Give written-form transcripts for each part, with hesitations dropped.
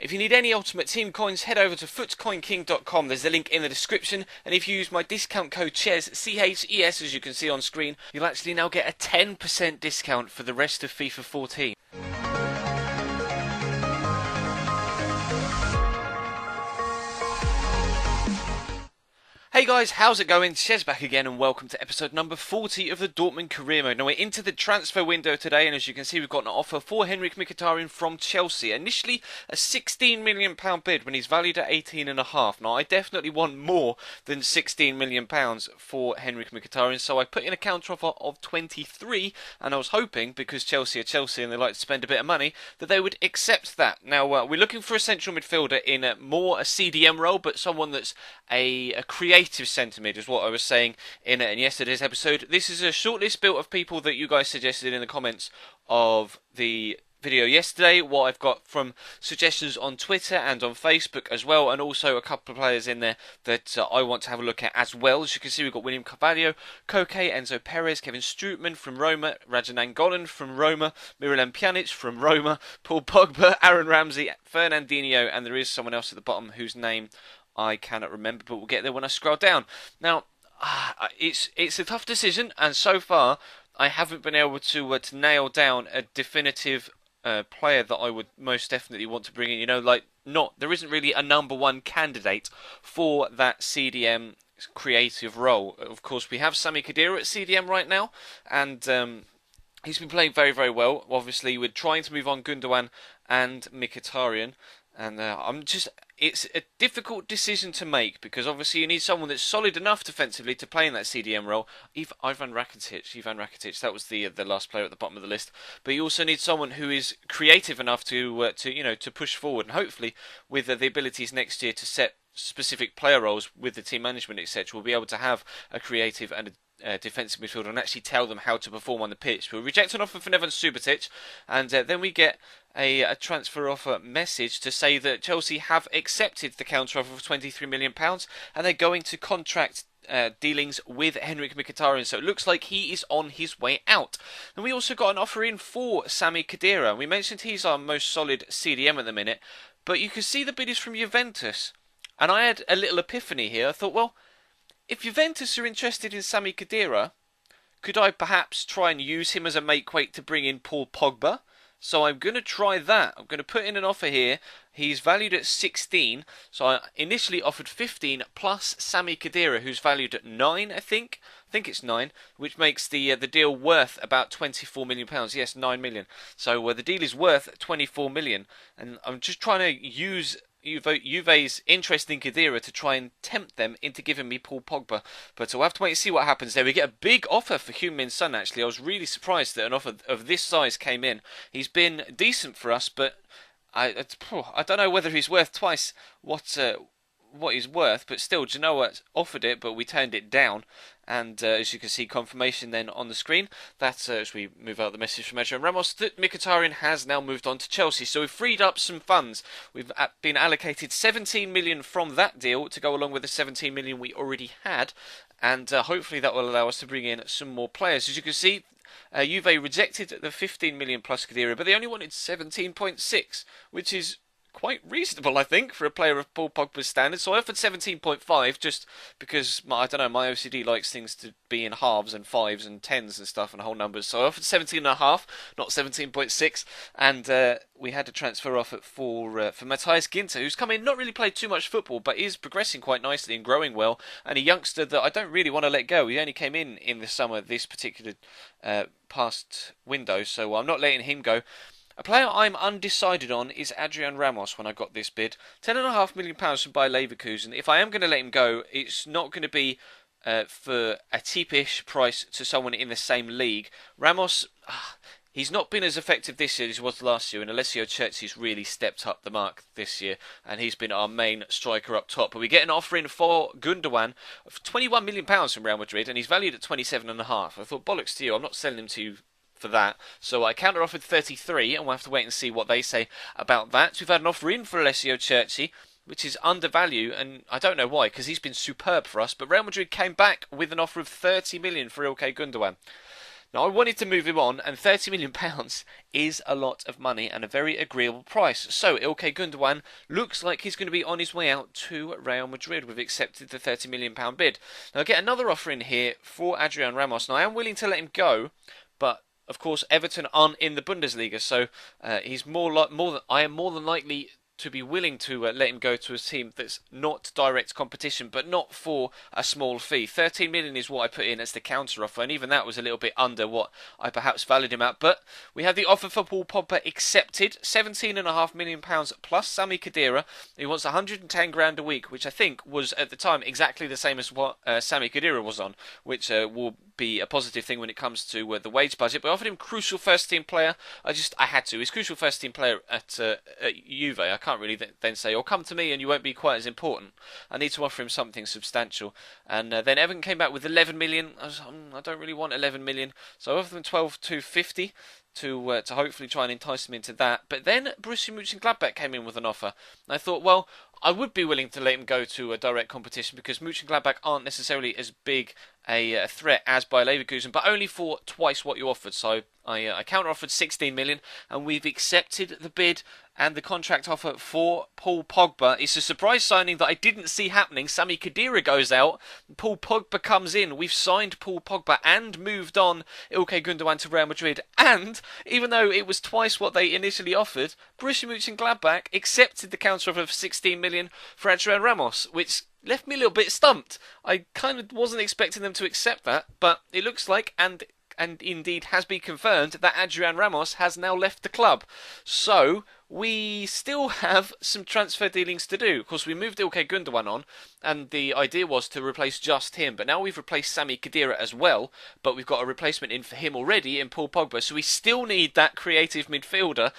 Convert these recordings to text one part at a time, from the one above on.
If you need any Ultimate Team coins, head over to footscoinking.com. There's a link in the description, and if you use my discount code CHES, CHES, as you can see on screen, you'll actually now get a 10% discount for the rest of FIFA 14. Hey guys, how's it going? Chez back again and welcome to episode number 40 of the Dortmund career mode. Now we're into the transfer window today, and as you can see we've got an offer for Henrik Mkhitaryan from Chelsea. Initially a £16 million bid when he's valued at 18.5. Now I definitely want more than £16 million for Henrik Mkhitaryan, so I put in a counter offer of 23, and I was hoping, because Chelsea are Chelsea and they like to spend a bit of money, that they would accept that. Now we're looking for a central midfielder in a CDM role, but someone that's a creative centre mid, is what I was saying in yesterday's episode. This is a shortlist built of people that you guys suggested in the comments of the video yesterday, what I've got from suggestions on Twitter and on Facebook as well, and also a couple of players in there that I want to have a look at as well. As you can see, we've got William Carvalho, Koke, Enzo Perez, Kevin Strootman from Roma, Raja Nainggolan from Roma, Miralem Pjanic from Roma, Paul Pogba, Aaron Ramsey, Fernandinho, and there is someone else at the bottom whose name I cannot remember, but we'll get there when I scroll down. Now, it's a tough decision, and so far I haven't been able to nail down a definitive player that I would most definitely want to bring in. You know, there isn't really a number one candidate for that CDM creative role. Of course, we have Sami Khedira at CDM right now, and he's been playing very, very well. Obviously, we're trying to move on Gundogan and Mkhitaryan, and it's a difficult decision to make, because obviously you need someone that's solid enough defensively to play in that CDM role. Ivan Rakitic, that was the last player at the bottom of the list. But you also need someone who is creative enough to push forward, and hopefully with the abilities next year to set specific player roles with the team management, etc., we'll be able to have a creative and a defensive midfielder and actually tell them how to perform on the pitch. We'll reject an offer for Neven Subotic, and then we get a transfer offer message to say that Chelsea have accepted the counter offer of £23 million, and they're going to contract dealings with Henrik Mkhitaryan, so it looks like he is on his way out. And we also got an offer in for Sami Khedira. We mentioned he's our most solid CDM at the minute, but you can see the bid is from Juventus, and I had a little epiphany here. I thought, well, if Juventus are interested in Sami Khedira, could I perhaps try and use him as a make-weight to bring in Paul Pogba? So I'm going to try that. I'm going to put in an offer here. He's valued at 16, so I initially offered 15 plus Sami Khedira, who's valued at 9, I think. I think it's 9, which makes the deal worth about £24 million. Yes, 9 million. So the deal is worth 24 million, and I'm just trying to use Juve's interest in Khedira to try and tempt them into giving me Paul Pogba. But we'll have to wait and see what happens there. We get a big offer for Heung-min Son, actually. I was really surprised that an offer of this size came in. He's been decent for us, but I don't know whether he's worth twice what he's worth, but still, Genoa offered it, but we turned it down. And as you can see, confirmation then on the screen that as we move out the message from Adrian Ramos, that Mkhitaryan has now moved on to Chelsea. So we've freed up some funds. We've been allocated 17 million from that deal to go along with the 17 million we already had, and hopefully that will allow us to bring in some more players. As you can see, Juve rejected the 15 million plus Khedira, but they only wanted 17.6, which is quite reasonable, I think, for a player of Paul Pogba's standards. So I offered 17.5 just because, my OCD likes things to be in halves and fives and tens and stuff and whole numbers. So I offered 17.5, not 17.6, and we had a transfer offer for Matthias Ginter, who's come in, not really played too much football, but is progressing quite nicely and growing well, and a youngster that I don't really want to let go. He only came in the summer, this particular past window, so I'm not letting him go. A player I'm undecided on is Adrian Ramos when I got this bid. £10.5 million from Bayer Leverkusen. If I am going to let him go, it's not going to be for a cheapish price to someone in the same league. Ramos, he's not been as effective this year as he was last year, and Alessio Cerci's really stepped up the mark this year, and he's been our main striker up top. But we get an offer in for Gundogan of £21 million from Real Madrid, and he's valued at 27.5. I thought, bollocks to you, I'm not selling him to you for that. So I counter offered 33, and we'll have to wait and see what they say about that. So we've had an offer in for Alessio Cerci, which is undervalued, and I don't know why, because he's been superb for us. But Real Madrid came back with an offer of 30 million for Ilkay Gundogan. Now, I wanted to move him on, and £30 million is a lot of money and a very agreeable price. So, Ilkay Gundogan looks like he's going to be on his way out to Real Madrid. We've accepted the £30 million bid. Now, I get another offer in here for Adrian Ramos. Now, I am willing to let him go, but of course, Everton aren't in the Bundesliga, so he's I am more than likely to be willing to let him go to a team that's not direct competition, but not for a small fee. 13 million is what I put in as the counter offer, and even that was a little bit under what I perhaps valued him at. But we have the offer for Paul Pogba accepted, £17.5 million plus Sami Khedira. He wants 110 grand a week, which I think was at the time exactly the same as what Sami Khedira was on, which will be a positive thing when it comes to the wage budget. But I offered him crucial first team player. I had to. He's crucial first team player at Juve. I can't really then say, "Oh, come to me and you won't be quite as important." I need to offer him something substantial. And then Everton came back with 11 million. I don't really want 11 million, so I offered them 12,250 to hopefully try and entice him into that. But then Borussia Mönchengladbach came in with an offer. And I thought, well, I would be willing to let him go to a direct competition because Mönchengladbach aren't necessarily as big a threat as Bayer Leverkusen, but only for twice what you offered. So I counter-offered 16 million, and we've accepted the bid and the contract offer for Paul Pogba. It's a surprise signing that I didn't see happening. Sami Khedira goes out, Paul Pogba comes in. We've signed Paul Pogba and moved on Ilkay Gundogan to Real Madrid. And even though it was twice what they initially offered, Borussia Mönchengladbach accepted the counter offer of 16 million for Adrian Ramos, which left me a little bit stumped. I kind of wasn't expecting them to accept that, but it looks like, and indeed has been confirmed, that Adrian Ramos has now left the club. So we still have some transfer dealings to do. Of course, we moved Ilkay Gundogan on, and the idea was to replace just him. But now we've replaced Sami Khedira as well, but we've got a replacement in for him already in Paul Pogba. So we still need that creative midfielder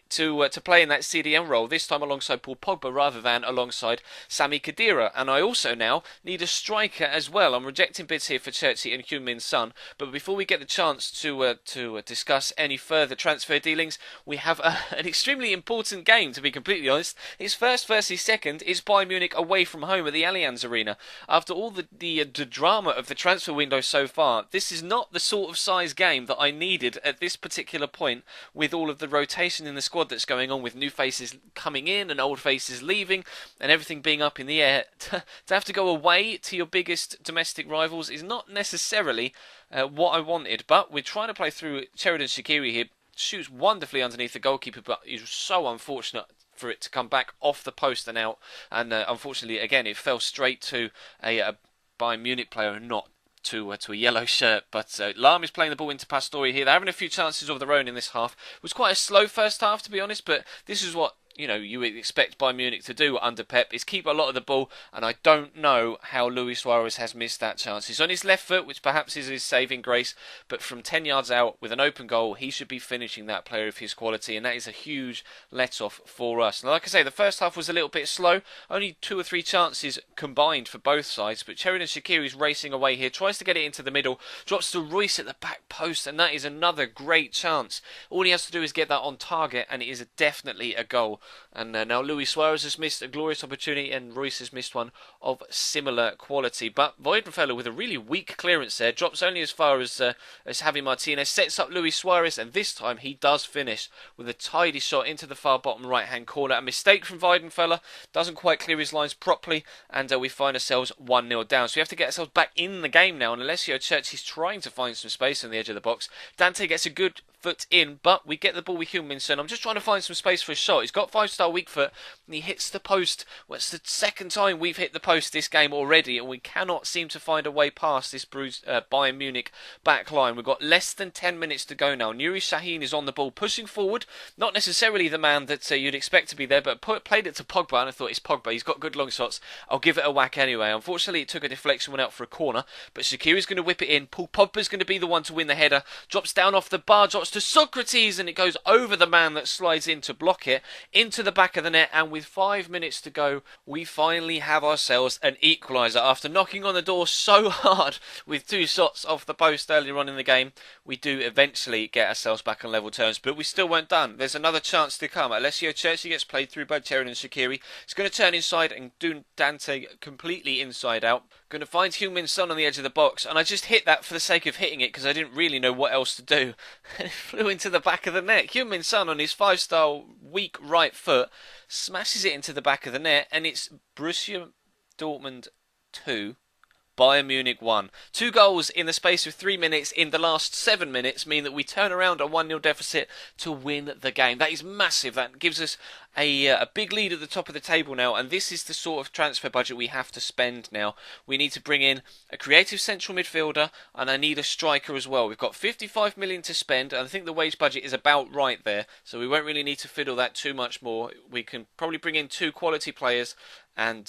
to play in that CDM role, this time alongside Paul Pogba rather than alongside Sami Khedira. And I also now need a striker as well. I'm rejecting bids here for Chelsea and Heung-min Son. But before we get the chance to discuss any further transfer dealings, we have an extremely important game, to be completely honest. It's first versus second. It's Bayern Munich away from home at the Allianz Arena. After all the drama of the transfer window so far, this is not the sort of size game that I needed at this particular point, with all of the rotation in the squad that's going on, with new faces coming in and old faces leaving and everything being up in the air. To have to go away to your biggest domestic rivals is not necessarily what I wanted, but we're trying to play through Sheridan Shaqiri here. Shoots wonderfully underneath the goalkeeper, but he's so unfortunate for it to come back off the post and out. And unfortunately, again, it fell straight to a Bayern Munich player and not to a yellow shirt. But Lahm is playing the ball into Pastore here. They're having a few chances of their own in this half. It was quite a slow first half, to be honest, but this is what you would expect Bayern Munich to do under Pep, is keep a lot of the ball, and I don't know how Luis Suarez has missed that chance. He's on his left foot, which perhaps is his saving grace, but from 10 yards out with an open goal, he should be finishing that, player of his quality, and that is a huge let-off for us. Now, like I say, the first half was a little bit slow, only 2 or 3 chances combined for both sides, but Sheridan Shaqiri is racing away here, tries to get it into the middle, drops to Royce at the back post, and that is another great chance. All he has to do is get that on target, and it is definitely a goal. And now Luis Suarez has missed a glorious opportunity, and Royce has missed one of similar quality. But Weidenfeller, with a really weak clearance there, drops only as far as Javi Martinez, sets up Luis Suarez, and this time he does finish with a tidy shot into the far bottom right-hand corner. A mistake from Weidenfeller, doesn't quite clear his lines properly, and we find ourselves 1-0 down. So we have to get ourselves back in the game now, and Alessio Cerci's trying to find some space on the edge of the box. Dante gets a good foot in, but we get the ball with Heung-min Son. I'm just trying to find some space for a shot. He's got 5-star weak foot, and he hits the post. Well, it's the second time we've hit the post this game already, and we cannot seem to find a way past this bruised Bayern Munich back line. We've got less than 10 minutes to go now. Nuri Sahin is on the ball, pushing forward. Not necessarily the man that you'd expect to be there, but played it to Pogba, and I thought, it's Pogba. He's got good long shots. I'll give it a whack anyway. Unfortunately, it took a deflection, went out for a corner, but Shaqiri's going to whip it in. Paul Pogba's going to be the one to win the header. Drops down off the bar, drops to Socrates, and it goes over the man that slides in to block it, into the back of the net, and with 5 minutes to go, we finally have ourselves an equaliser. After knocking on the door so hard with 2 shots off the post earlier on in the game, we do eventually get ourselves back on level terms, but we still weren't done. There's another chance to come. Alessio Cerci gets played through by Sheridan Shaqiri. He's going to turn inside and do Dante completely inside out. Going to find Heung-min Son on the edge of the box, and I just hit that for the sake of hitting it because I didn't really know what else to do. And it flew into the back of the net. Heung-min Son on his 5-star weak right foot smashes it into the back of the net, and it's Borussia Dortmund 2. Bayern Munich 1. 2 goals in the space of 3 minutes in the last 7 minutes mean that we turn around a 1-0 deficit to win the game. That is massive. That gives us a big lead at the top of the table now, and this is the sort of transfer budget we have to spend now. We need to bring in a creative central midfielder, and I need a striker as well. We've got 55 million to spend, and I think the wage budget is about right there, so we won't really need to fiddle that too much more. We can probably bring in 2 quality players, and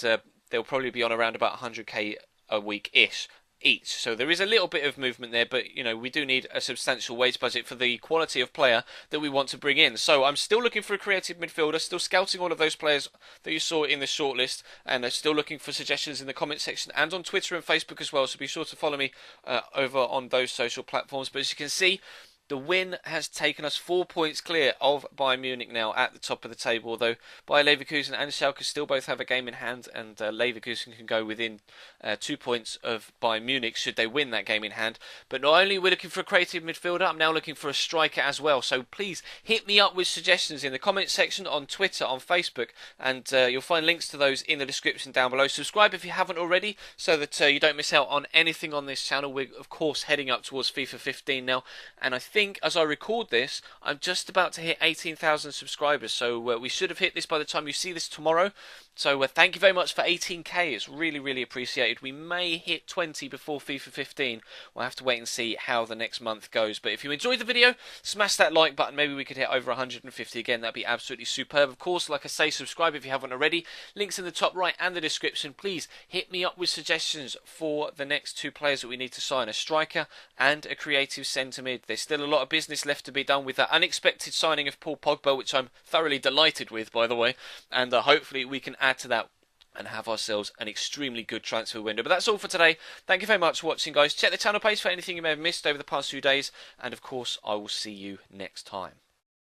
they'll probably be on around about 100k a week-ish each. So there is a little bit of movement there, but you know, we do need a substantial wage budget for the quality of player that we want to bring in. So I'm still looking for a creative midfielder, still scouting all of those players that you saw in the shortlist, and still looking for suggestions in the comment section and on Twitter and Facebook as well, so be sure to follow me over on those social platforms. But as you can see, the win has taken us 4 points clear of Bayern Munich now at the top of the table, although Bayer Leverkusen and Schalke still both have a game in hand, and Leverkusen can go within 2 points of Bayern Munich should they win that game in hand. But not only are we looking for a creative midfielder, I'm now looking for a striker as well. So please hit me up with suggestions in the comment section on Twitter, on Facebook, and you'll find links to those in the description down below. Subscribe if you haven't already so that you don't miss out on anything on this channel. We're of course heading up towards FIFA 15 now, and I think as I record this, I'm just about to hit 18,000 subscribers, so we should have hit this by the time you see this tomorrow. So thank you very much for 18k, it's really appreciated. We may hit 20 before FIFA 15, we'll have to wait and see how the next month goes. But if you enjoyed the video, smash that like button, maybe we could hit over 150 again, that'd be absolutely superb. Of course, like I say, subscribe if you haven't already, links in the top right and the description. Please hit me up with suggestions for the next 2 players that we need to sign, a striker and a creative centre mid. There's still a lot of business left to be done with that unexpected signing of Paul Pogba, which I'm thoroughly delighted with, by the way, and hopefully we can add to that and have ourselves an extremely good transfer window. But that's all for today. Thank you very much for watching, guys. Check the channel page for anything you may have missed over the past few days, and of course I will see you next time.